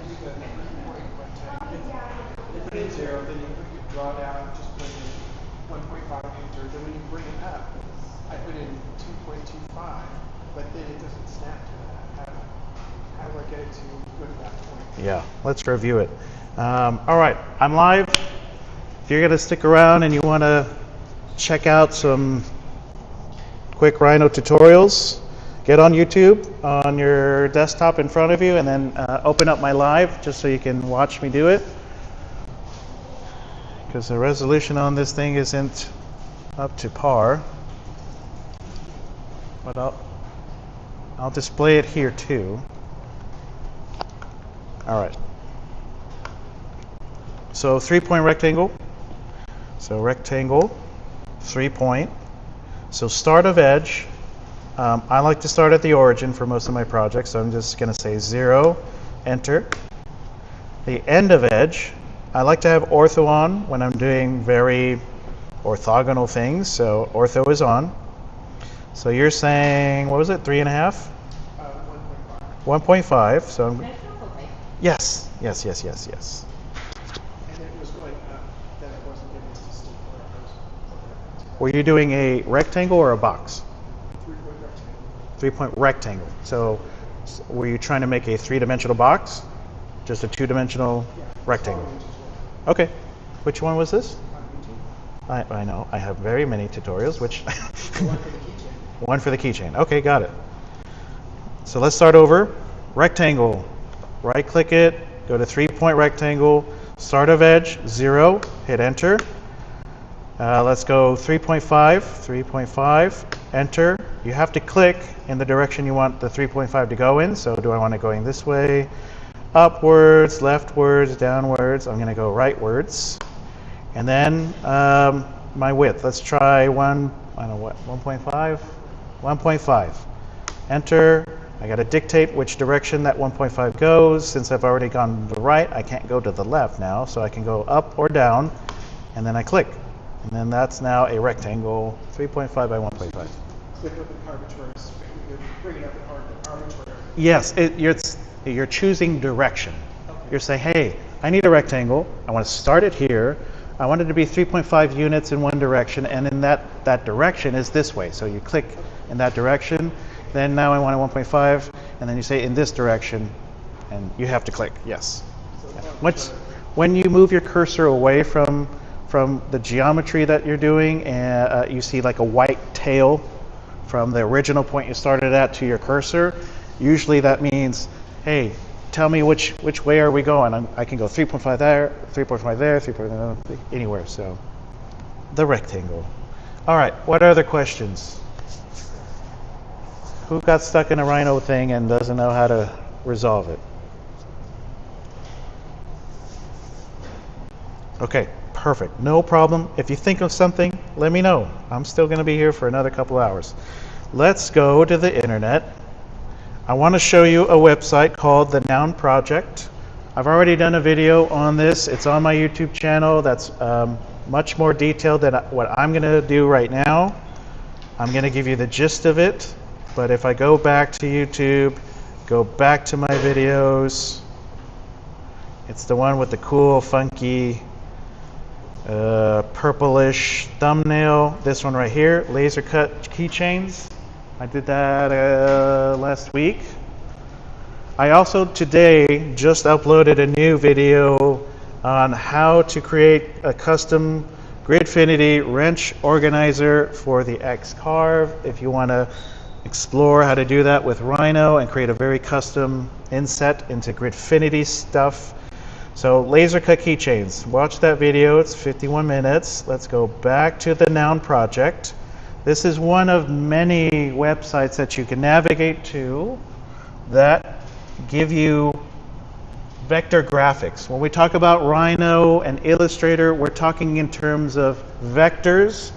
do the 3-point rectangle. You put in 0, then you draw it out, just put in 1.5 enter. Then when you bring it up, I put in 2.25, but then it doesn't snap to that. How do I get it to go to that point? Yeah, let's review it. All right, I'm live. If you're going to stick around and you want to check out some quick Rhino tutorials, get on YouTube on your desktop in front of you and then open up my live just so you can watch me do it. Because the resolution on this thing isn't up to par. But I'll display it here too. All right. So 3-point rectangle. So rectangle, 3-point. So start of edge. I like to start at the origin for most of my projects, so I'm just going to say 0, enter. The end of edge, I like to have ortho on when I'm doing very orthogonal things, so ortho is on. So you're saying, what was it, 3.5? 1.5. So I'm, yes. And then it was going up, then it wasn't giving us the steep curve. Were you doing a rectangle or a box? 3-point rectangle. 3-point rectangle. So were you trying to make a 3-dimensional box? Just a 2-dimensional rectangle? Okay. Which one was this? I know. I have very many tutorials. Which? One for the keychain. Okay, got it. So let's start over. Rectangle. Right-click it. Go to 3-point rectangle. Start of edge, 0. Hit enter. Let's go 3.5. 3.5. Enter. You have to click in the direction you want the 3.5 to go in. So do I want it going this way? Upwards, leftwards, downwards. I'm going to go rightwards. And then my width. Let's try 1.5. 1.5. Enter. I got to dictate which direction that 1.5 goes. Since I've already gone to the right, I can't go to the left now. So I can go up or down. And then I click. And then that's now a rectangle, 3.5 by 1.5. Click with an arbitrary, you're bringing up an arbitrary. Yes, you're choosing direction. Okay. You're saying, hey, I need a rectangle. I want to start it here. I want it to be 3.5 units in one direction, and in that direction is this way. So you click in that direction. Then now I want a 1.5, and then you say in this direction, and you have to click, yes. When you move your cursor away from the geometry that you're doing, and you see like a white tail from the original point you started at to your cursor, usually that means, hey, tell me which way are we going? I can go 3.5 there, 3.5 there, 3.5 anywhere. So the rectangle. All right, what other questions? Who got stuck in a Rhino thing and doesn't know how to resolve it? Okay, perfect. No problem. If you think of something, let me know. I'm still going to be here for another couple hours. Let's go to the internet. I want to show you a website called the Noun Project. I've already done a video on this. It's on my YouTube channel. That's much more detailed than what I'm going to do right now. I'm going to give you the gist of it. But if I go back to YouTube, go back to my videos, it's the one with the cool, funky, purplish thumbnail. This one right here, laser cut keychains. I did that last week. I also today just uploaded a new video on how to create a custom Gridfinity wrench organizer for the X-Carve. If you want to explore how to do that with Rhino and create a very custom inset into Gridfinity stuff. So laser cut keychains. Watch that video. It's 51 minutes. Let's go back to the Noun Project. This is one of many websites that you can navigate to that give you vector graphics. When we talk about Rhino and Illustrator, we're talking in terms of vectors.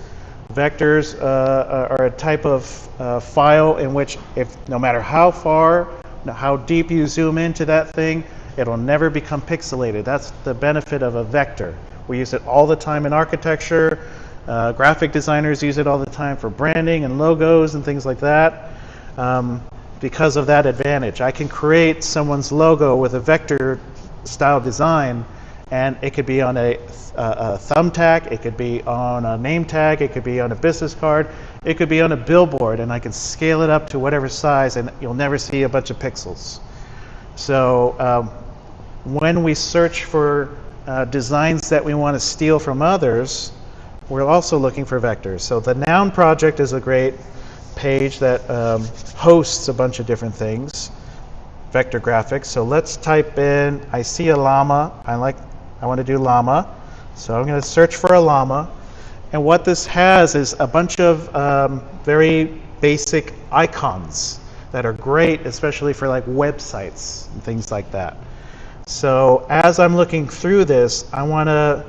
Vectors are a type of file in which, no matter how far, how deep you zoom into that thing, it'll never become pixelated. That's the benefit of a vector. We use it all the time in architecture. Graphic designers use it all the time for branding and logos and things like that. Because of that advantage, I can create someone's logo with a vector style design, and it could be on a thumbtack, it could be on a name tag, it could be on a business card, it could be on a billboard, and I can scale it up to whatever size, and you'll never see a bunch of pixels. So when we search for designs that we want to steal from others, we're also looking for vectors. So the Noun project is a great page that hosts a bunch of different things, vector graphics. So let's type in, I see a llama, I want to do llama. So I'm going to search for a llama. And what this has is a bunch of very basic icons that are great, especially for like websites and things like that. So as I'm looking through this, I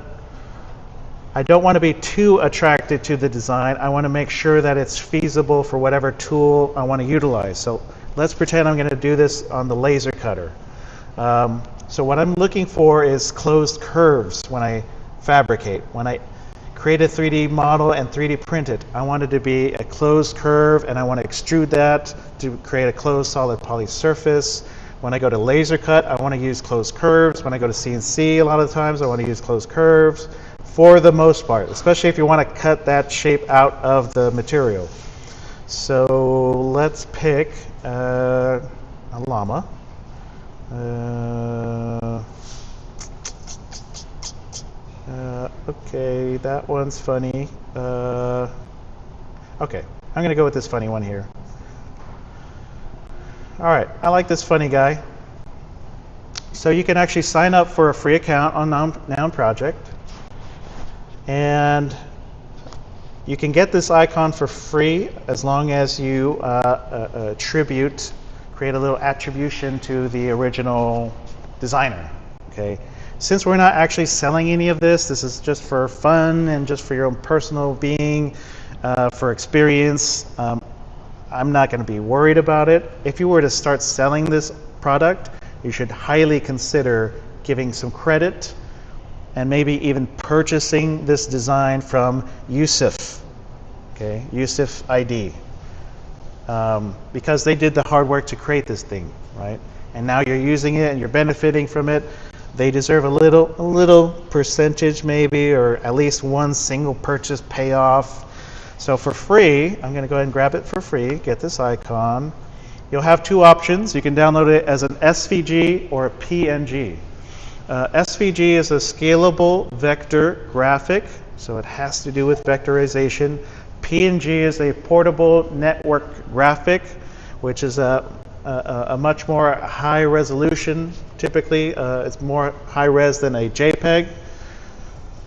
don't want to be too attracted to the design. I want to make sure that it's feasible for whatever tool I want to utilize. So let's pretend I'm going to do this on the laser cutter. So what I'm looking for is closed curves when I fabricate. When I create a 3D model and 3D print it, I want it to be a closed curve, and I want to extrude that to create a closed solid poly surface. When I go to laser cut, I want to use closed curves. When I go to CNC, a lot of the times I want to use closed curves for the most part, especially if you want to cut that shape out of the material. So let's pick a llama. Okay, that one's funny. Okay, I'm going to go with this funny one here. All right, I like this funny guy. So you can actually sign up for a free account on Noun Project, and you can get this icon for free as long as you create a little attribution to the original designer. Okay. Since we're not actually selling any of this, this is just for fun and just for your own personal being, for experience. I'm not going to be worried about it. If you were to start selling this product, you should highly consider giving some credit and maybe even purchasing this design from Yusuf, okay, Yusuf ID, because they did the hard work to create this thing, right? And now you're using it and you're benefiting from it. They deserve a little percentage maybe, or at least one single purchase payoff. So for free, I'm going to go ahead and grab it for free, get this icon. You'll have two options. You can download it as an SVG or a PNG. SVG is a scalable vector graphic, so it has to do with vectorization. PNG is a portable network graphic, which is a much more high resolution. Typically, it's more high res than a JPEG.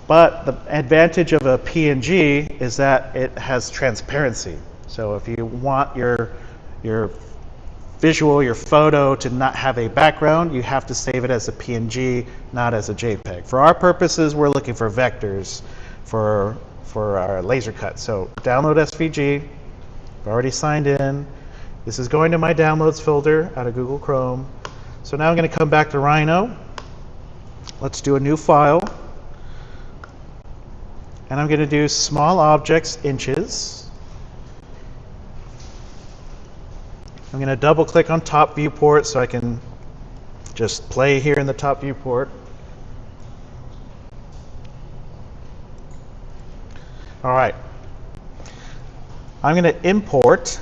But the advantage of a PNG is that it has transparency. So if you want your visual, your photo to not have a background, you have to save it as a PNG, not as a JPEG. For our purposes, we're looking for vectors for our laser cut. So download SVG. I've already signed in. This is going to my downloads folder out of Google Chrome. So now I'm going to come back to Rhino. Let's do a new file. And I'm going to do small objects, inches. I'm going to double click on top viewport so I can just play here in the top viewport. All right. I'm going to import.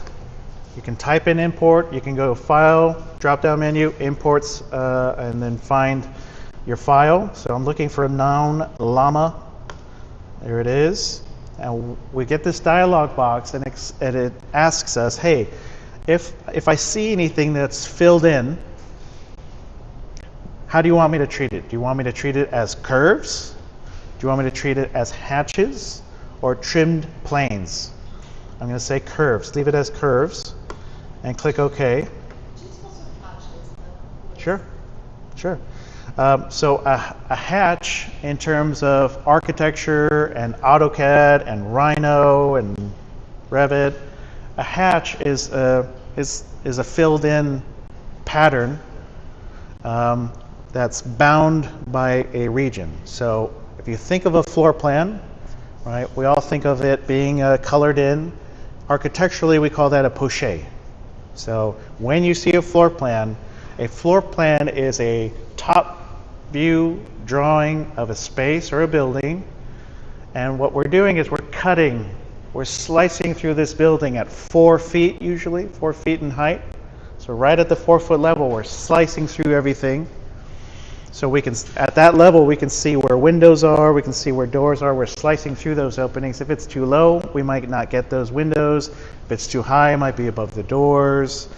You can type in import. You can go to File, drop-down menu, Imports, and then find your file. So I'm looking for a noun llama. There it is. And we get this dialog box, and it asks us, hey, if I see anything that's filled in, how do you want me to treat it? Do you want me to treat it as curves? Do you want me to treat it as hatches or trimmed planes? I'm going to say curves. Leave it as curves and click OK. Sure, sure. So a hatch, in terms of architecture and AutoCAD and Rhino and Revit, a hatch is a filled-in pattern that's bound by a region. So if you think of a floor plan, right, we all think of it being colored in. Architecturally, we call that a poché. So when you see a floor plan is a top view drawing of a space or a building. And what we're doing is we're slicing through this building at 4 feet usually, 4 feet in height. So right at the 4-foot level, we're slicing through everything. So we can, at that level, we can see where windows are, we can see where doors are, we're slicing through those openings. If it's too low, we might not get those windows. If it's too high, it might be above the doors.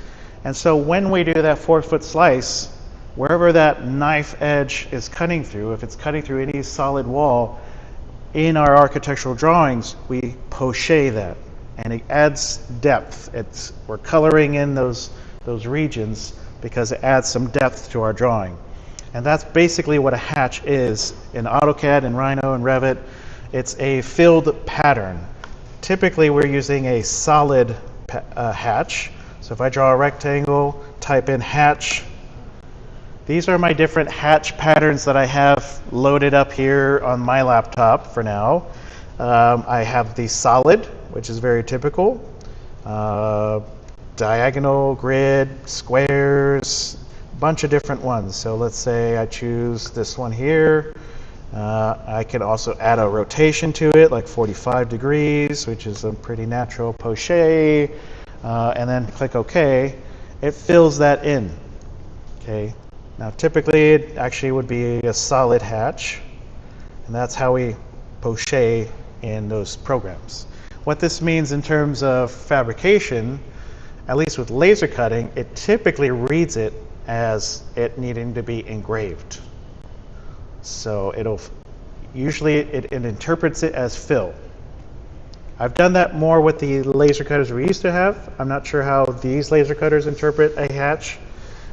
And so when we do that 4-foot slice, wherever that knife edge is cutting through, if it's cutting through any solid wall, in our architectural drawings, we poche that, and it adds depth. We're coloring in those regions because it adds some depth to our drawing. And that's basically what a hatch is in AutoCAD and Rhino and Revit. It's a filled pattern. Typically, we're using a solid hatch. So if I draw a rectangle, type in hatch. These are my different hatch patterns that I have loaded up here on my laptop for now. I have the solid, which is very typical. Diagonal, grid, squares, bunch of different ones. So let's say I choose this one here. I can also add a rotation to it, like 45 degrees, which is a pretty natural poche, and then click OK. It fills that in. Okay. Now typically it actually would be a solid hatch, and that's how we poche in those programs. What this means in terms of fabrication, at least with laser cutting, it typically reads it as it needing to be engraved. So usually it interprets it as fill. I've done that more with the laser cutters we used to have. I'm not sure how these laser cutters interpret a hatch,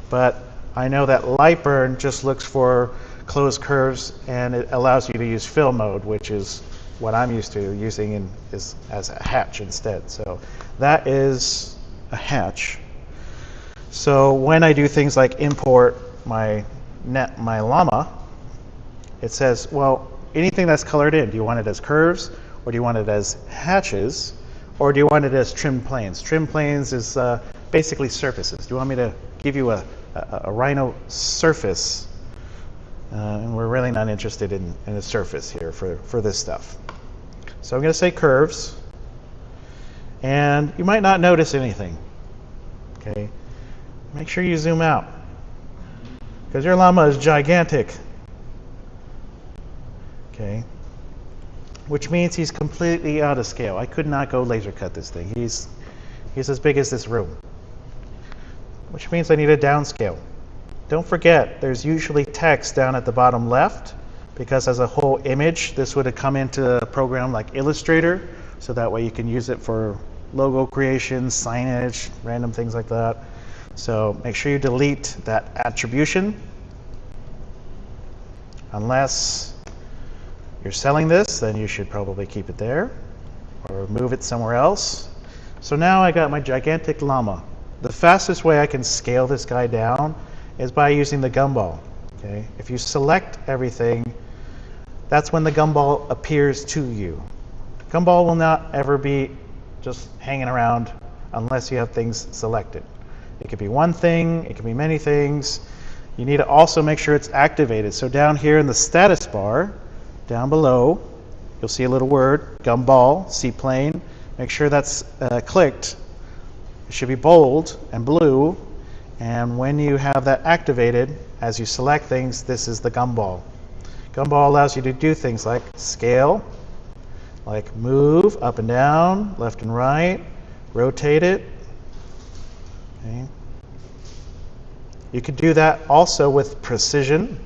but I know that Lightburn just looks for closed curves, and it allows you to use fill mode, which is what I'm used to using as a hatch instead. So that is a hatch. So when I do things like import my llama, it says, well, anything that's colored in, do you want it as curves, or do you want it as hatches, or do you want it as trimmed planes? Trimmed planes is basically surfaces. Do you want me to give you a Rhino surface? And we're really not interested in a surface here for this stuff. So I'm going to say curves, and you might not notice anything. Okay, make sure you zoom out because your llama is gigantic. Okay, which means he's completely out of scale. I could not go laser cut this thing. He's as big as this room, which means I need a downscale. Don't forget, there's usually text down at the bottom left, because as a whole image, this would have come into a program like Illustrator, so that way you can use it for logo creation, signage, random things like that. So make sure you delete that attribution, unless you're selling this, then you should probably keep it there or move it somewhere else. So now I got my gigantic llama. The fastest way I can scale this guy down is by using the gumball. Okay? If you select everything, that's when the gumball appears to you. Gumball will not ever be just hanging around unless you have things selected. It could be one thing, it could be many things. You need to also make sure it's activated. So down here in the status bar, down below, you'll see a little word, gumball, C-plane. Make sure that's clicked. It should be bold and blue. And when you have that activated, as you select things, this is the gumball. Gumball allows you to do things like scale, like move up and down, left and right, rotate it. Okay. You could do that also with precision.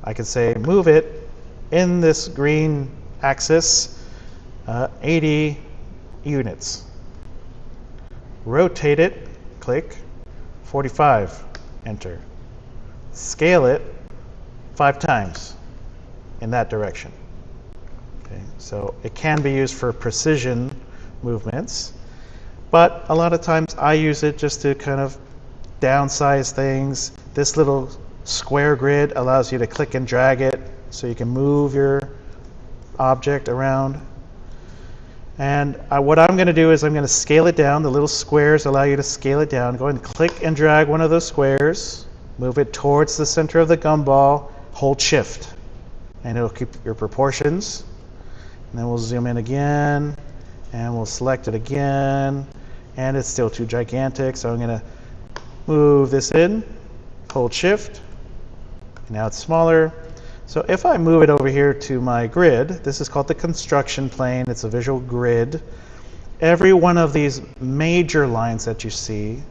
I could say move it in this green axis 80 units. Rotate it, click, 45, enter. Scale it 5 times in that direction. Okay, so it can be used for precision movements, but a lot of times I use it just to kind of downsize things. This little square grid allows you to click and drag it so you can move your object around. And what I'm going to do is I'm going to scale it down. The little squares allow you to scale it down. Go ahead and click and drag one of those squares. Move it towards the center of the gumball. hold shift, and it'll keep your proportions. And then we'll zoom in again, and we'll select it again, and it's still too gigantic, so I'm going to move this in, hold shift. Now it's smaller. So if I move it over here to my grid, this is called the construction plane. It's a visual grid. Every one of these major lines that you see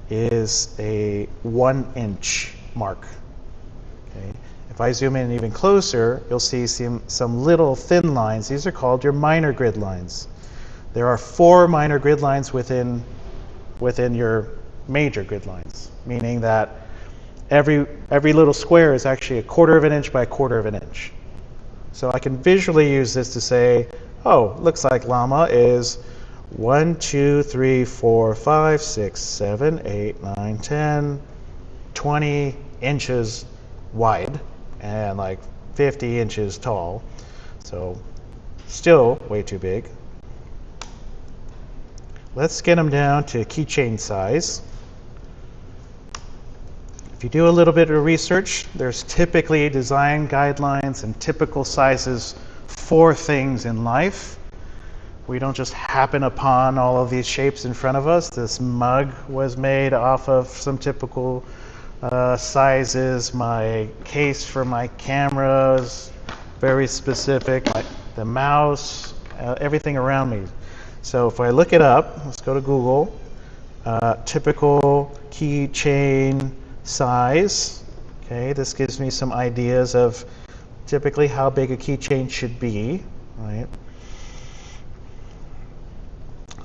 is a 1 inch mark. Okay. If I zoom in even closer, you'll see some little thin lines. These are called your minor grid lines. There are 4 minor grid lines within your major grid lines, meaning that every little square is actually a 1/4 of an inch by a 1/4 of an inch. So I can visually use this to say, oh, looks like llama is 1, 2, 3, 4, 5, 6, 7, 8, 9, 10, 20 inches wide and like 50 inches tall. So still way too big. Let's get them down to keychain size. If you do a little bit of research, there's typically design guidelines and typical sizes for things in life. We don't just happen upon all of these shapes in front of us. This mug was made off of some typical sizes. My case for my camera is very specific. The mouse, everything around me. So if I look it up, let's go to Google, typical keychain size. Okay, this gives me some ideas of typically how big a keychain should be, right?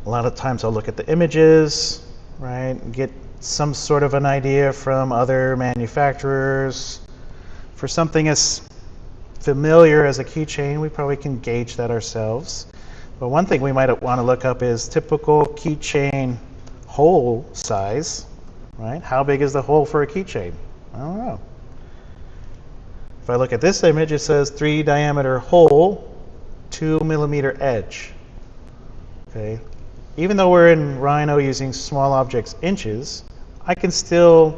A lot of times I'll look at the images, right, and get some sort of an idea from other manufacturers. For something as familiar as a keychain, we probably can gauge that ourselves. But one thing we might want to look up is typical keychain hole size, right? How big is the hole for a keychain? I don't know. If I look at this image, it says 3 diameter hole, 2 millimeter edge. Okay. Even though we're in Rhino using small objects inches, I can still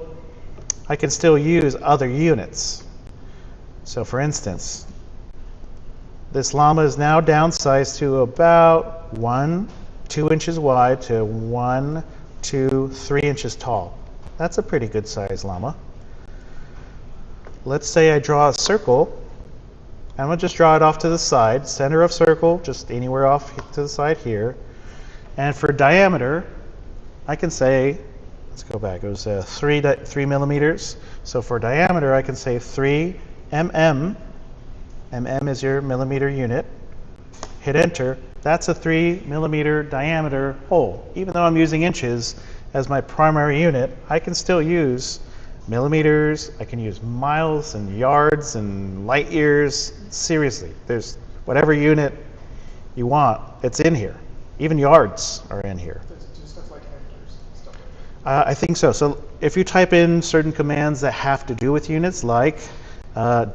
use other units. So for instance, this llama is now downsized to about 2 inches wide to 1, 2, 3 inches tall. That's a pretty good size llama. Let's say I draw a circle. I'm going to just draw it off to the side, center of circle, just anywhere off to the side here. And for diameter, I can say, let's go back, it was 3 millimeters. So for diameter, I can say 3 mm. Mm is your millimeter unit. Hit enter. That's a 3 millimeter diameter hole. Even though I'm using inches as my primary unit, I can still use millimeters. I can use miles and yards and light years. Seriously, there's whatever unit you want, it's in here. Even yards are in here. Stuff like hectares, stuff like that. I think so. So if you type in certain commands that have to do with units, like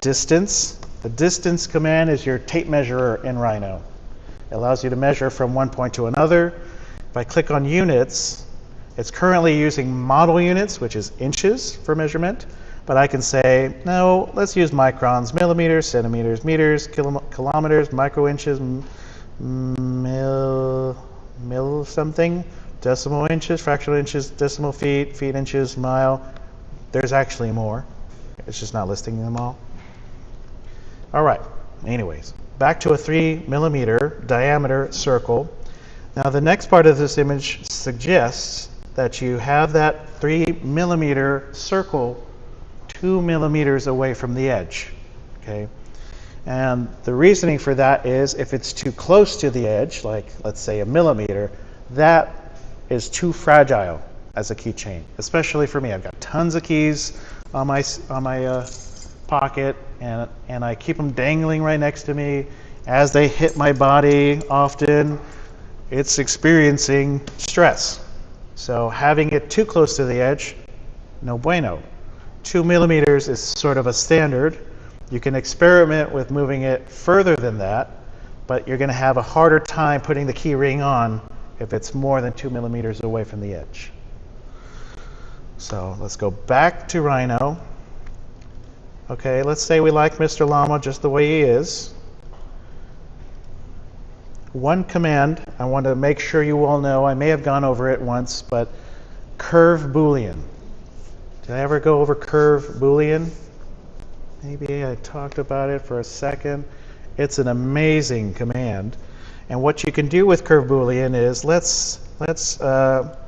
distance, the distance command is your tape measurer in Rhino. It allows you to measure from one point to another. If I click on units, it's currently using model units, which is inches for measurement. But I can say, no, let's use microns, millimeters, centimeters, meters, kilometers, micro inches, mil something, decimal inches, fractional inches, decimal feet, feet inches, mile. There's actually more. It's just not listing them all. All right, anyways, back to a 3 millimeter diameter circle. Now the next part of this image suggests that you have that 3 millimeter circle 2 millimeters away from the edge, okay? And the reasoning for that is if it's too close to the edge, like let's say a millimeter, that is too fragile as a keychain, especially for me. I've got tons of keys on my pocket, and I keep them dangling right next to me. As they hit my body often, it's experiencing stress. So having it too close to the edge, no bueno. 2 millimeters is sort of a standard. You can experiment with moving it further than that, but you're going to have a harder time putting the key ring on if it's more than 2 millimeters away from the edge. So let's go back to Rhino. Okay, let's say we like Mr. Llama just the way he is. One command I want to make sure you all know, I may have gone over it once, but curve Boolean. Did I ever go over curve Boolean? Maybe I talked about it for a second. It's an amazing command. And what you can do with curve Boolean is let's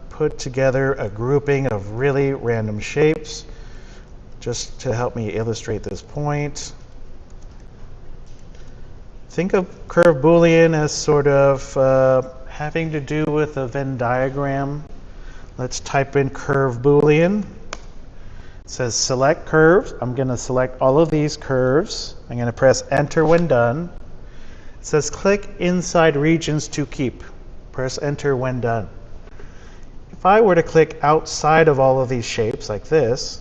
put together a grouping of really random shapes just to help me illustrate this point. Think of curve Boolean as sort of having to do with a Venn diagram. Let's type in curve Boolean. It says select curves. I'm going to select all of these curves. I'm going to press enter when done. It says click inside regions to keep. Press enter when done. If I were to click outside of all of these shapes like this,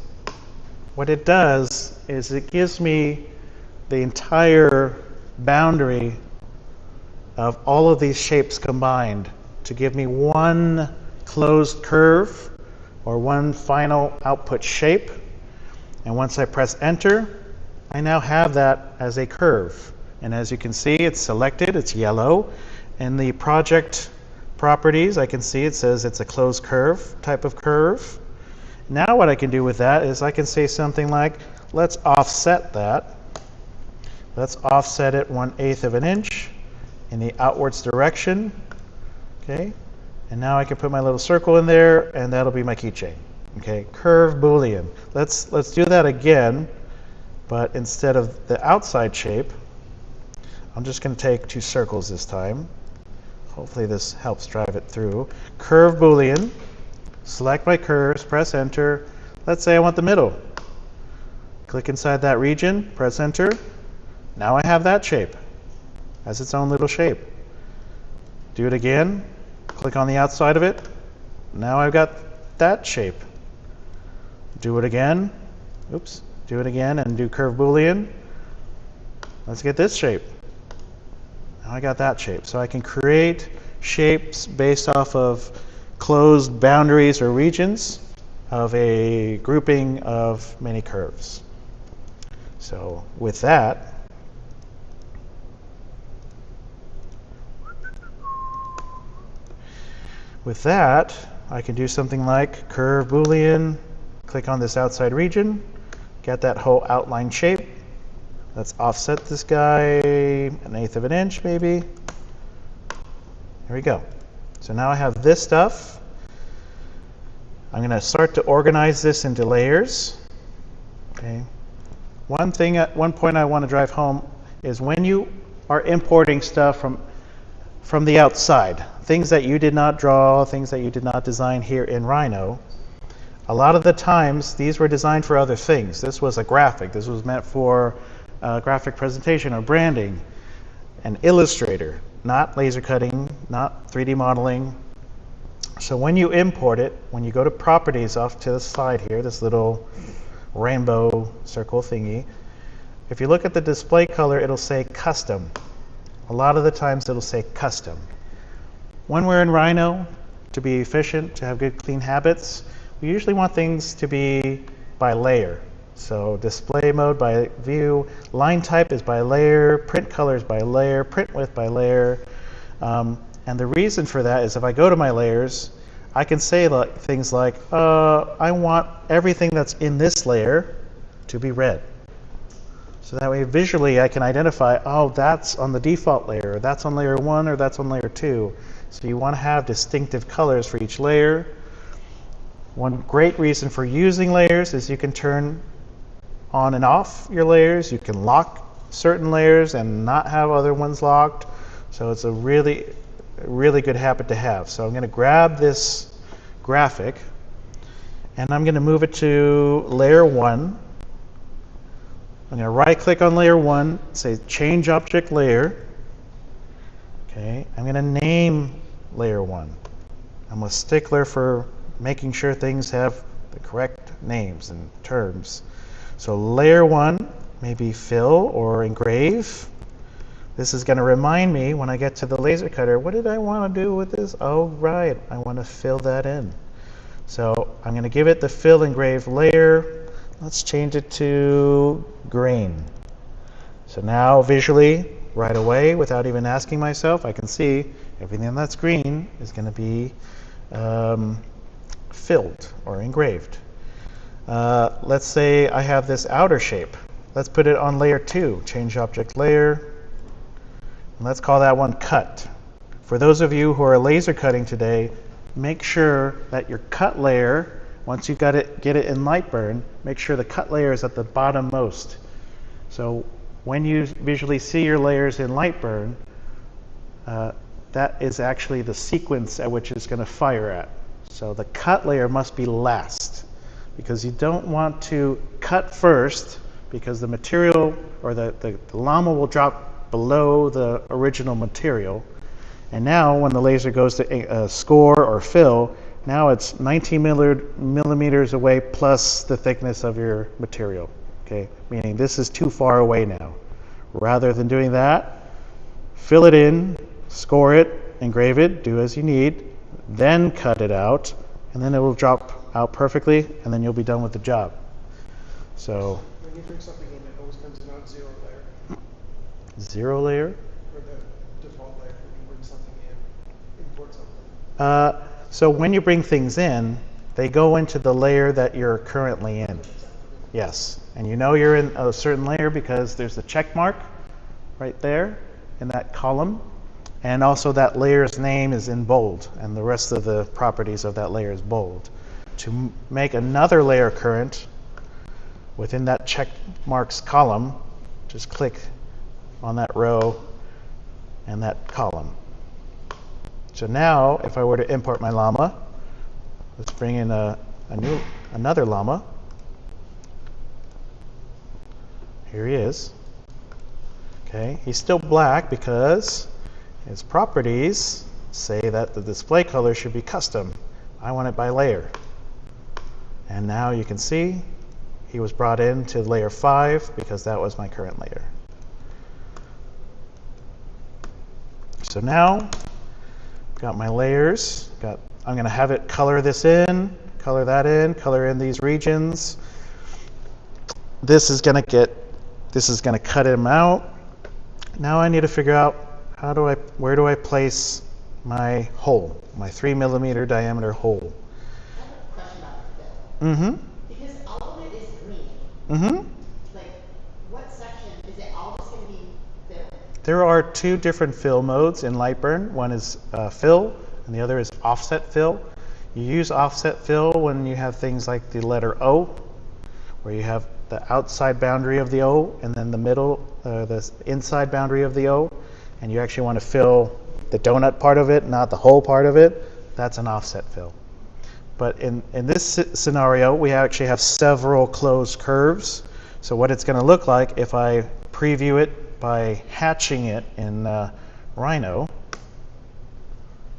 what it does is it gives me the entire boundary of all of these shapes combined to give me one closed curve or one final output shape. And once I press enter, I now have that as a curve. And as you can see, it's selected, it's yellow. In the project properties, I can see it says it's a closed curve type of curve. Now what I can do with that is I can say something like, let's offset that. Let's offset it 1/8 of an inch in the outwards direction. Okay, and now I can put my little circle in there, and that'll be my keychain. Okay, curve Boolean. Let's do that again, but instead of the outside shape, I'm just going to take 2 circles this time. Hopefully this helps drive it through. Curve Boolean. Select my curves, press enter. Let's say I want the middle. Click inside that region, press enter. Now I have that shape as its own little shape. Do it again, click on the outside of it. Now I've got that shape. Do it again, oops, do it again and do curve Boolean. Let's get this shape. Now I got that shape. So I can create shapes based off of closed boundaries or regions of a grouping of many curves. So with that, I can do something like curve Boolean, click on this outside region, get that whole outline shape. Let's offset this guy 1/8 of an inch maybe. There we go. So now I have this stuff. I'm going to start to organize this into layers. Okay. One point I want to drive home is when you are importing stuff from the outside, things that you did not draw, things that you did not design here in Rhino, a lot of the times these were designed for other things. This was a graphic. This was meant for graphic presentation or branding, an illustrator, not laser cutting, not 3D modeling. So when you import it, when you go to properties off to the side here, this little rainbow circle thingy, if you look at the display color, it'll say custom. A lot of the times it'll say custom. When we're in Rhino, to be efficient, to have good clean habits, we usually want things to be by layer. So display mode by view, line type is by layer, print color is by layer, print width by layer. And the reason for that is if I go to my layers, I can say things like, I want everything that's in this layer to be red. So that way visually I can identify, oh, that's on the default layer, or that's on layer 1, or that's on layer 2. So you want to have distinctive colors for each layer. One great reason for using layers is you can turn on and off your layers. You can lock certain layers and not have other ones locked. So it's a really good habit to have. So I'm going to grab this graphic and I'm going to move it to layer 1. I'm going to right click on layer 1, say change object layer. Okay, I'm going to name layer 1. I'm a stickler for making sure things have the correct names and terms. So layer 1, maybe fill or engrave. This is going to remind me when I get to the laser cutter, what did I want to do with this? Oh, right, I want to fill that in. So I'm going to give it the fill engrave layer. let's change it to green. So now visually, right away, without even asking myself, I can see everything that's green is going to be filled or engraved. Let's say I have this outer shape. Let's put it on layer 2. Change object layer. And let's call that one cut. For those of you who are laser cutting today, make sure that your cut layer, once you get it in Lightburn, make sure the cut layer is at the bottom most. So when you visually see your layers in Lightburn, that is actually the sequence at which it's going to fire at. So the cut layer must be last, because you don't want to cut first, because the material or the llama will drop below the original material. And now when the laser goes to score or fill, now it's 19 millimeters away plus the thickness of your material. Okay, meaning this is too far away now. Rather than doing that, fill it in, score it, engrave it, do as you need, then cut it out, and then it will drop out perfectly, and then you'll be done with the job. So when you bring something in, it always comes in on 0 layer. 0 layer? Or the default layer when you bring something in, import something. So when you bring things in, they go into the layer that you're currently in. Yes, and you know you're in a certain layer because there's the check mark right there in that column, and also that layer's name is in bold, and the rest of the properties of that layer is bold. To make another layer current within that check marks column, just click on that row and that column. So now, if I were to import my llama, let's bring in another llama. Here he is. Okay, he's still black because his properties say that the display color should be custom. I want it by layer. And now you can see he was brought in to layer 5 because that was my current layer. So now I've got my layers. I'm going to have it color this in, color that in, color in these regions. This is going to cut him out. Now I need to figure out where do I place my hole, my 3 millimeter diameter hole. I have a question about the fill. Because all of it is green. Like, what section is it all just going to be fill? There are 2 different fill modes in Lightburn. One is fill, and the other is offset fill. You use offset fill when you have things like the letter O, where you have the outside boundary of the O, and then the inside boundary of the O, and you actually want to fill the donut part of it, not the whole part of it. That's an offset fill. But in this scenario, we actually have several closed curves. So what it's going to look like if I preview it by hatching it in Rhino,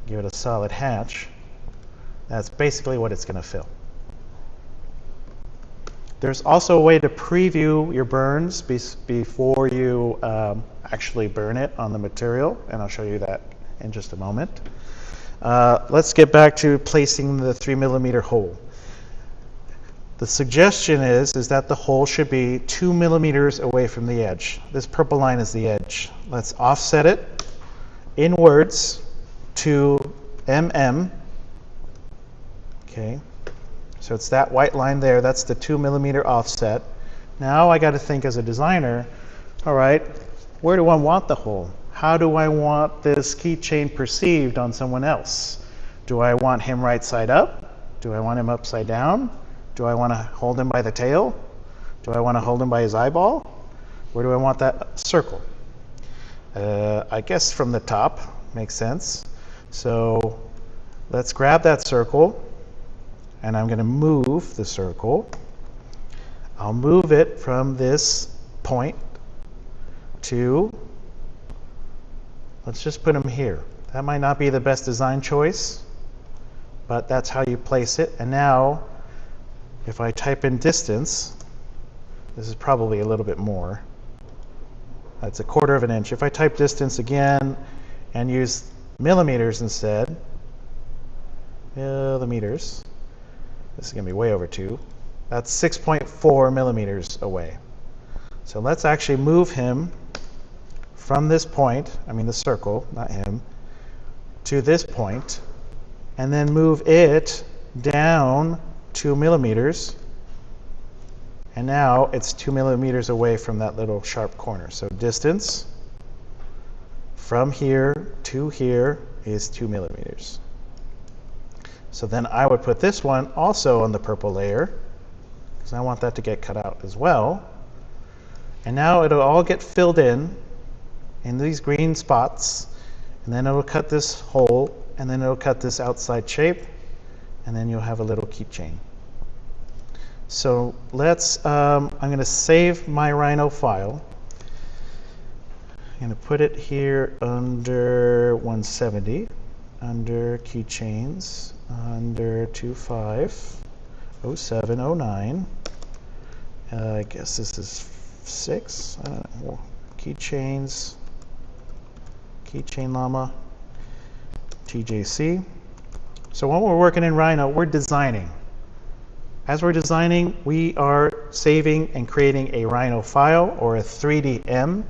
give it a solid hatch, that's basically what it's going to fill. There's also a way to preview your burns before you actually burn it on the material, and I'll show you that in just a moment. Let's get back to placing the 3 millimeter hole. The suggestion is that the hole should be 2 millimeters away from the edge. This purple line is the edge. Let's offset it inwards to mm. Okay. So it's that white line there, that's the 2 millimeter offset. Now I got to think as a designer, all right, where do I want the hole? How do I want this keychain perceived on someone else? Do I want him right side up? Do I want him upside down? Do I want to hold him by the tail? Do I want to hold him by his eyeball? Where do I want that circle? I guess from the top, makes sense. So let's grab that circle, and I'm going to move the circle. I'll move it from this point to, let's just put him here. That might not be the best design choice, but that's how you place it. And now, if I type in distance, this is probably a little bit more. That's 1/4 of an inch. If I type distance again and use millimeters instead, millimeters, this is going to be way over 2. That's 6.4 millimeters away. So let's actually move him from this point, I mean the circle, not him, to this point, and then move it down 2 millimeters. And now it's 2 millimeters away from that little sharp corner. So distance from here to here is 2 millimeters. So then I would put this one also on the purple layer, because I want that to get cut out as well. And now it'll all get filled in these green spots, and then it'll cut this hole, and then it'll cut this outside shape, and then you'll have a little keychain. So let's, I'm going to save my Rhino file. I'm going to put it here under 170, under keychains, under 250709. I guess this is 6. Keychains, keychain llama, TJC. So when we're working in Rhino, we're designing. As we're designing, we are saving and creating a Rhino file or a 3DM.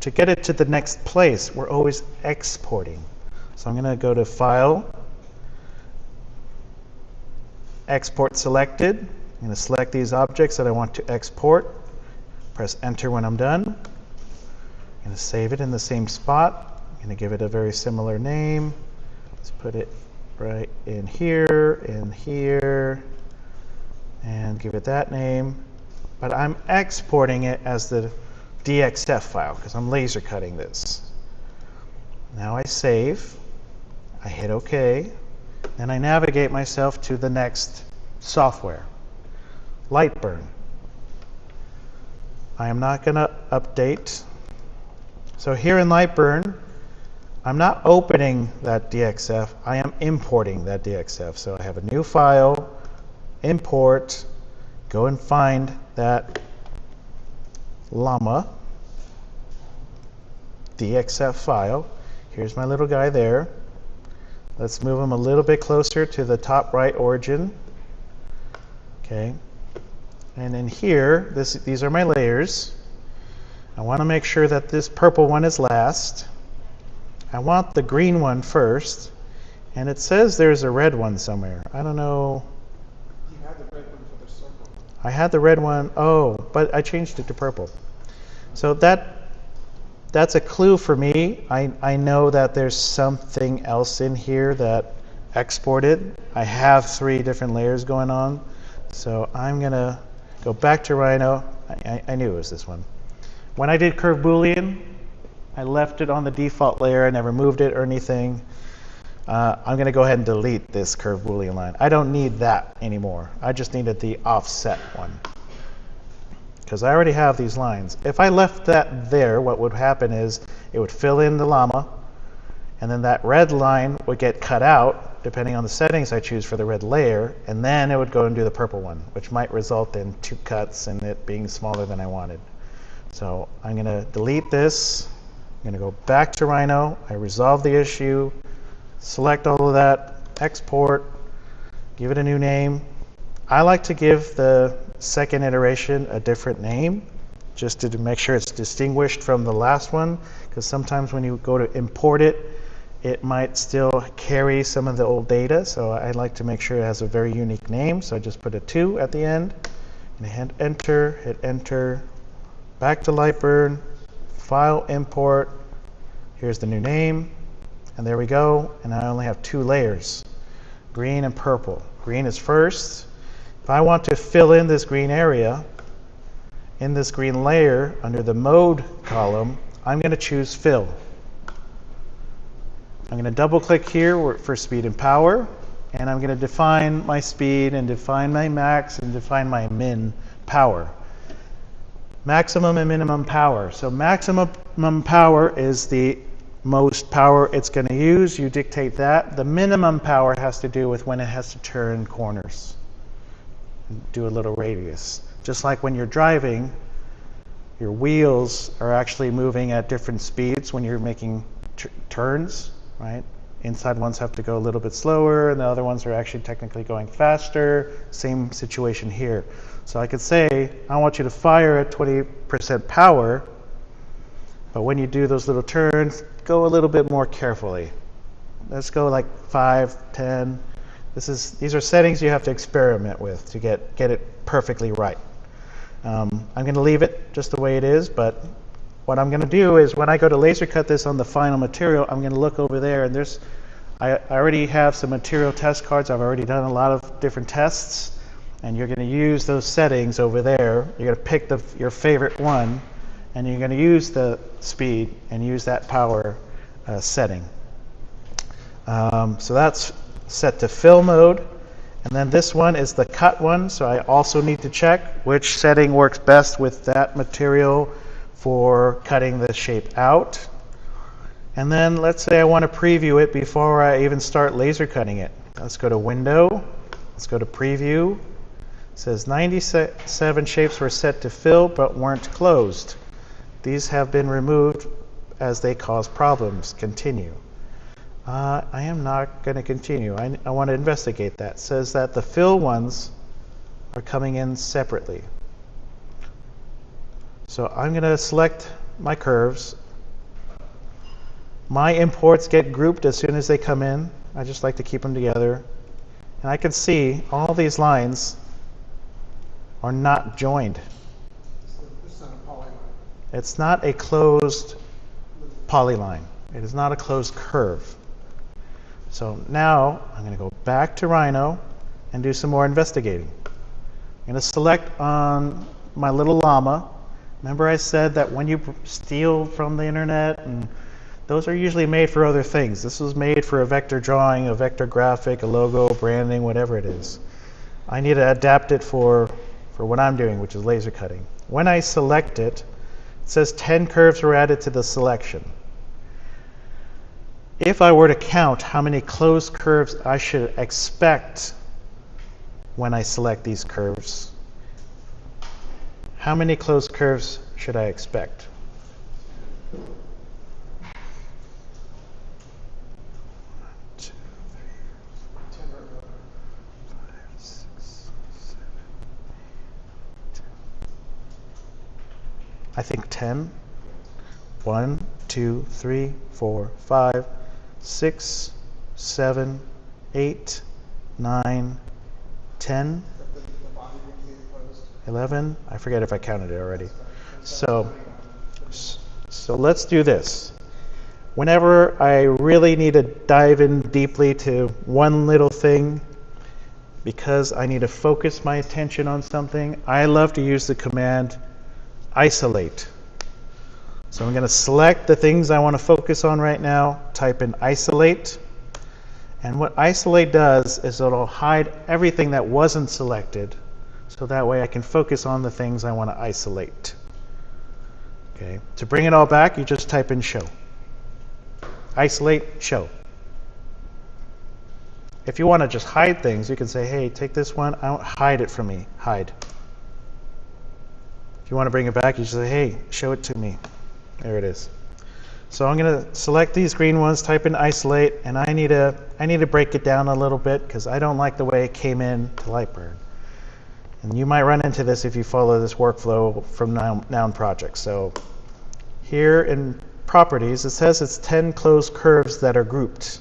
To get it to the next place, we're always exporting. So I'm going to go to File, Export Selected. I'm going to select these objects that I want to export. Press Enter when I'm done. I'm going to save it in the same spot. I'm going to give it a very similar name. Let's put it right in here, and give it that name. But I'm exporting it as the DXF file because I'm laser cutting this. Now I save, I hit OK, and I navigate myself to the next software, Lightburn. I am not going to update. So here in Lightburn, I'm not opening that DXF, I am importing that DXF. So I have a new file, import, go and find that llama DXF file. Here's my little guy there. Let's move him a little bit closer to the top right origin. Okay. And in here, these are my layers. I want to make sure that this purple one is last. I want the green one first, and it says there's a red one somewhere. I don't know. You had the red one for the circle. I had the red one, but I changed it to purple. So that's a clue for me. I know that there's something else in here that exported. I have 3 different layers going on. So I'm going to go back to Rhino. I knew it was this one. When I did curve Boolean, I left it on the default layer. I never moved it or anything. I'm going to go ahead and delete this curve Boolean line. I don't need that anymore. I just needed the offset one, because I already have these lines. If I left that there, what would happen is it would fill in the llama, and then that red line would get cut out, depending on the settings I choose for the red layer, and then it would go and do the purple one, which might result in 2 cuts and it being smaller than I wanted. So I'm going to delete this. I'm going to go back to Rhino. I resolve the issue, select all of that, export, give it a new name. I like to give the second iteration a different name, just to make sure it's distinguished from the last one, because sometimes when you go to import it, it might still carry some of the old data. So I like to make sure it has a very unique name. So I just put a 2 at the end, and hit enter, back to Lightburn, file, import. Here's the new name, and there we go. And I only have 2 layers, green and purple. Green is first. If I want to fill in this green area, in this green layer, under the mode column, I'm going to choose fill. I'm going to double click here for speed and power, and I'm going to define my speed and define my max and define my min power. Maximum and minimum power. So maximum power is the most power it's going to use. You dictate that. The minimum power has to do with when it has to turn corners. Do a little radius. Just like when you're driving, your wheels are actually moving at different speeds when you're making turns, right? inside ones have to go a little bit slower, and the other ones are actually technically going faster. Same situation here. So I could say, I want you to fire at 20% power, but when you do those little turns, go a little bit more carefully. Let's go like 5, 10. These are settings you have to experiment with to get it perfectly right. I'm going to leave it just the way it is, but what I'm going to do is when I go to laser cut this on the final material, I'm going to look over there, and I already have some material test cards. I've already done a lot of different tests, and you're going to use those settings over there. You're going to pick your favorite one, and you're going to use the speed and use that power setting. So that's set to fill mode. And then this one is the cut one, so I also need to check which setting works best with that material for cutting the shape out. And then let's say I want to preview it before I even start laser cutting it. Let's go to Window, let's go to Preview. It says 97 shapes were set to fill but weren't closed. These have been removed as they cause problems. Continue. I am not going to continue. I want to investigate that. It says that the fill ones are coming in separately. So I'm going to select my curves. My imports get grouped as soon as they come in. I just like to keep them together. And I can see all these lines are not joined. It's not a polygon. It's not a closed polyline. It is not a closed curve. So now I'm going to go back to Rhino and do some more investigating. I'm going to select on my little llama. Remember I said that when you steal from the internet, and those are usually made for other things. This was made for a vector drawing, a vector graphic, a logo, branding, whatever it is. I need to adapt it for what I'm doing, which is laser cutting. When I select it, it says 10 curves were added to the selection. If I were to count how many closed curves I should expect when I select these curves, how many closed curves should I expect? I think 10. 1, 2, 3, 4, 5, 6, 7, 8, 9, 10, 11. I forget if I counted it already. So let's do this. Whenever I really need to dive in deeply to one little thing, because I need to focus my attention on something, I love to use the command isolate. So I'm going to select the things I want to focus on right now, type in isolate, and what isolate does is it'll hide everything that wasn't selected, so that way I can focus on the things I want to isolate. Okay. To bring it all back, you just type in show. Isolate, show. If you want to just hide things, you can say, hey, take this one, hide it from me, hide. If you want to bring it back, you just say, hey, show it to me. There it is. So I'm going to select these green ones, type in isolate, and I need to break it down a little bit because I don't like the way it came in to Lightburn. And you might run into this if you follow this workflow from Noun Project. So here in properties, it says it's 10 closed curves that are grouped.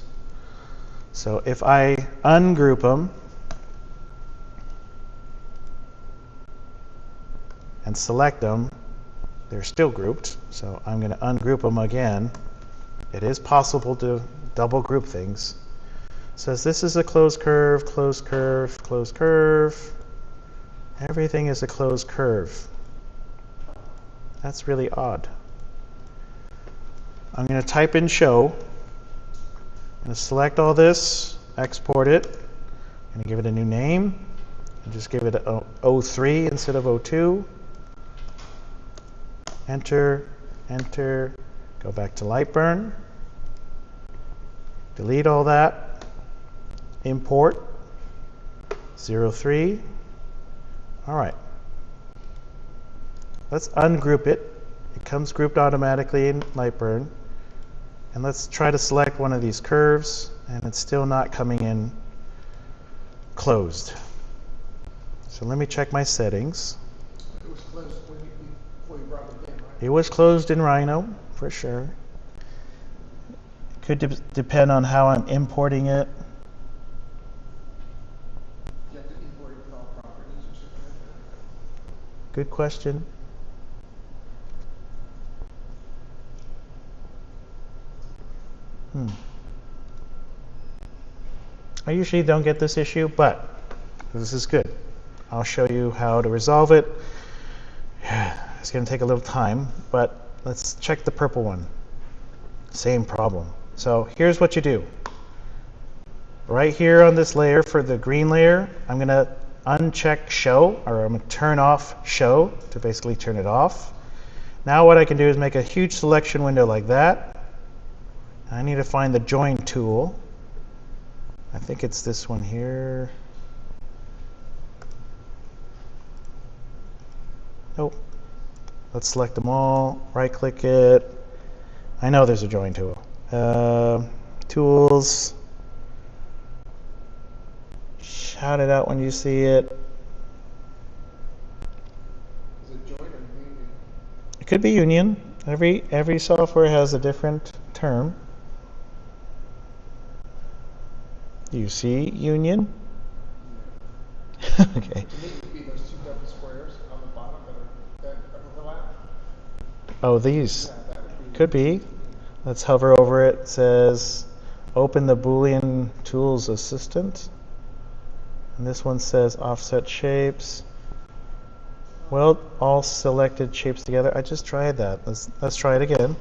So if I ungroup them and select them, they're still grouped, so I'm going to ungroup them again. It is possible to double group things. It says this is a closed curve, closed curve, closed curve. Everything is a closed curve. That's really odd. I'm going to type in show. I'm going to select all this, export it. I'm going to give it a new name. And just give it a 03 instead of 02. Enter, enter, go back to Lightburn, delete all that, import, 03. All right. Let's ungroup it. It comes grouped automatically in Lightburn. And let's try to select one of these curves, and it's still not coming in closed. So let me check my settings. It was closed before you brought it in, right? It was closed in Rhino, for sure. Could depend on how I'm importing it. You have to import it with all properties or something like that. Good question. I usually don't get this issue, but this is good. I'll show you how to resolve it. It's going to take a little time, but let's check the purple one. Same problem. So here's what you do. Right here on this layer for the green layer, I'm going to uncheck show, or I'm going to turn off show to basically turn it off. Now what I can do is make a huge selection window like that. I need to find the join tool. I think it's this one here. Nope. Let's select them all, right click it. I know there's a join tool. Tools. Shout it out when you see it. Is it joint or union? It could be union. Every software has a different term. You see union? Yeah. Okay. To me, it would be those two double squares on the bottom that overlap. Oh, these. Yeah, that would be. Could be. Let's hover over it. It says open the Boolean Tools Assistant. And this one says offset shapes. Well, all selected shapes together. I just tried that. Let's try it again.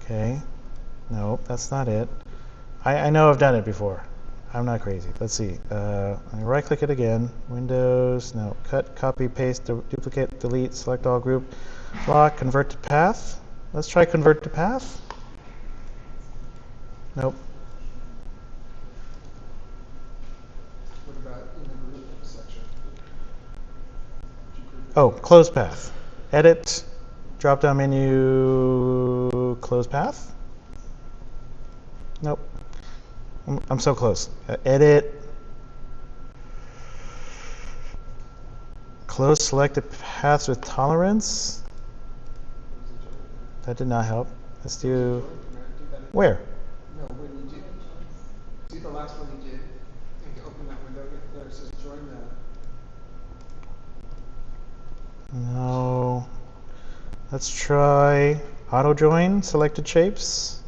Okay. No, that's not it. I know I've done it before. I'm not crazy. Let's see. Right click it again. Windows. No. Cut, copy, paste, duplicate, delete, select all group, lock, convert to path. Let's try convert to path. Nope. What about in the group section? Oh, close path. Edit, drop down menu, close path. Nope. I'm so close. Edit, close selected paths with tolerance. That did not help. Let's do, where? No, when you did. See the last one you did? And you open that window there, it says join that. No. Let's try auto join selected shapes.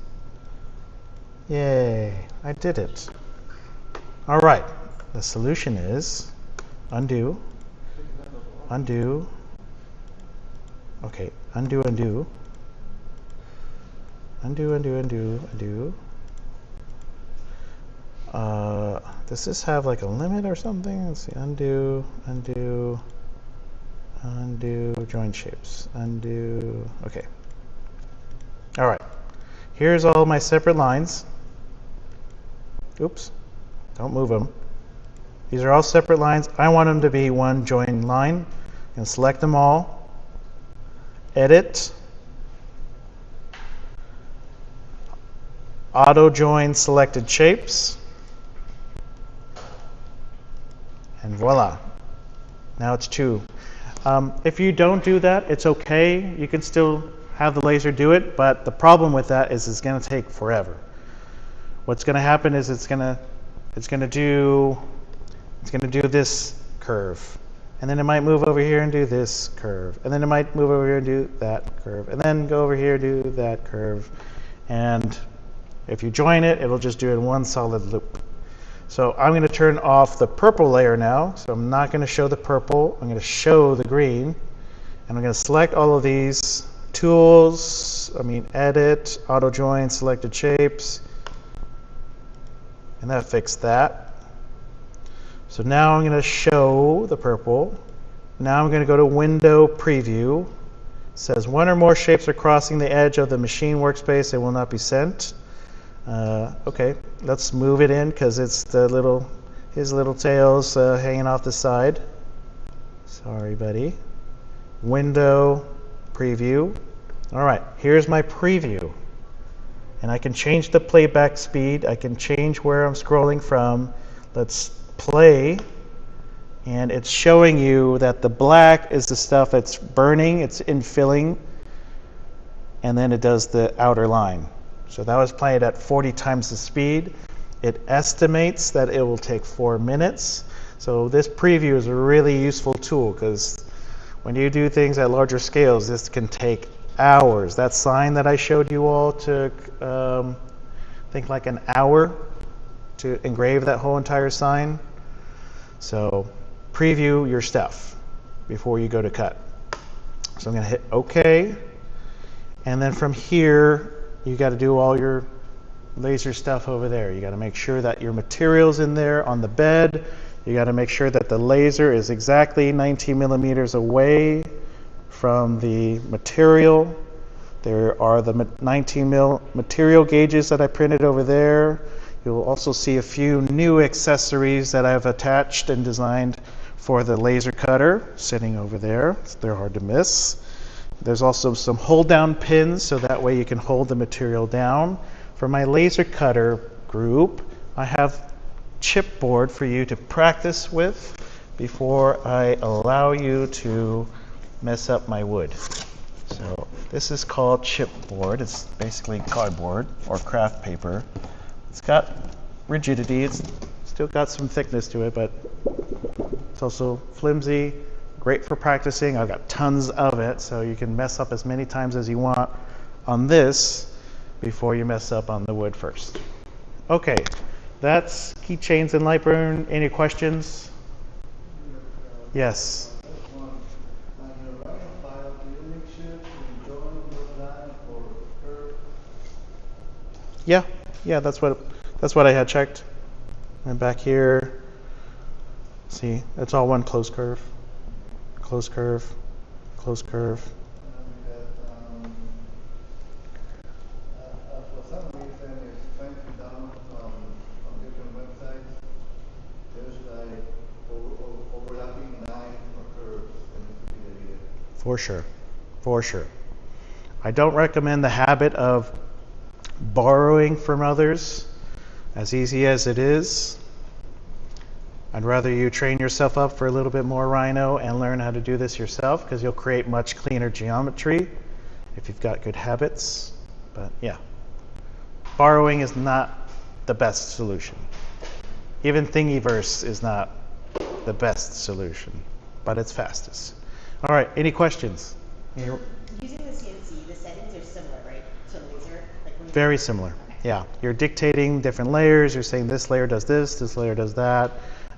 Yay, I did it. All right, the solution is undo, undo, okay, undo, undo, undo, undo, undo, undo. Does this have like a limit or something? Let's see, undo, undo, undo, join shapes, undo, okay. All right, here's all my separate lines. Oops, don't move them. These are all separate lines. I want them to be one joined line. And select them all. Edit. Auto join selected shapes. And voila. Now it's two. If you don't do that, it's okay. You can still have the laser do it, but the problem with that is it's going to take forever. What's going to happen is it's going to do this curve, and then it might move over here and do this curve, and then it might move over here and do that curve, and then go over here and do that curve, and if you join it, it'll just do it in one solid loop. So I'm going to turn off the purple layer now. So I'm not going to show the purple. I'm going to show the green, and I'm going to select all of these tools. Edit, auto join, selected shapes. And that fixed that. So now I'm going to show the purple. Now I'm going to go to Window Preview. It says one or more shapes are crossing the edge of the machine workspace and will not be sent. Okay, let's move it in because it's his little tails hanging off the side. Sorry, buddy. Window Preview. All right, here's my preview. And I can change the playback speed. I can change where I'm scrolling from. Let's play. And it's showing you that the black is the stuff that's burning, it's infilling, and then it does the outer line. So that was played at 40 times the speed. It estimates that it will take 4 minutes. So this preview is a really useful tool because when you do things at larger scales, this can take hours. That sign that I showed you all took, I think, like an hour to engrave that whole entire sign. So preview your stuff before you go to cut. So I'm going to hit OK. And then from here, you got to do all your laser stuff over there. You got to make sure that your material's in there on the bed. You got to make sure that the laser is exactly 19 millimeters away from the material. There are the 19 mil material gauges that I printed over there. You'll also see a few new accessories that I've attached and designed for the laser cutter sitting over there. They're hard to miss. There's also some hold down pins so that way you can hold the material down. For my laser cutter group, I have chipboard for you to practice with before I allow you to mess up my wood. So this is called chipboard. It's basically cardboard or craft paper. It's got rigidity. It's still got some thickness to it, but it's also flimsy, great for practicing. I've got tons of it, so you can mess up as many times as you want on this before you mess up on the wood first. Okay, that's keychains and Lightburn. Any questions? Yes. Yeah, that's what I had checked. And back here, see, it's all one closed curve, closed curve, closed curve. For some reason, it's trying to down from different websites. There's like overlapping lines or curves that need to be deleted. For sure, for sure. I don't recommend the habit of borrowing from others, as easy as it is. I'd rather you train yourself up for a little bit more Rhino and learn how to do this yourself, because you'll create much cleaner geometry if you've got good habits. But yeah, borrowing is not the best solution. Even Thingiverse is not the best solution, but it's fastest. All right, any questions? Using the CNC, the settings are similar, right, to laser? Like when Very similar. Okay. Yeah, you're dictating different layers. You're saying this layer does this layer does that.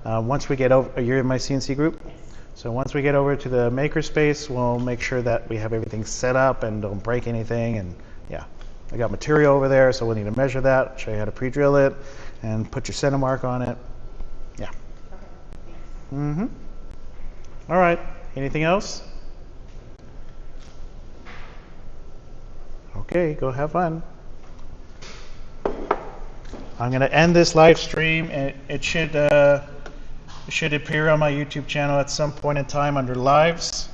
Once we get over, you're in my CNC group? Yes. So once we get over to the makerspace, we'll make sure that we have everything set up and don't break anything. And yeah, I got material over there, so we'll need to measure that, show you how to pre-drill it, and put your center mark on it. Yeah. Okay, thanks. Mm-hmm. All right, anything else? Okay, go have fun. I'm going to end this live stream, and it should appear on my YouTube channel at some point in time under lives.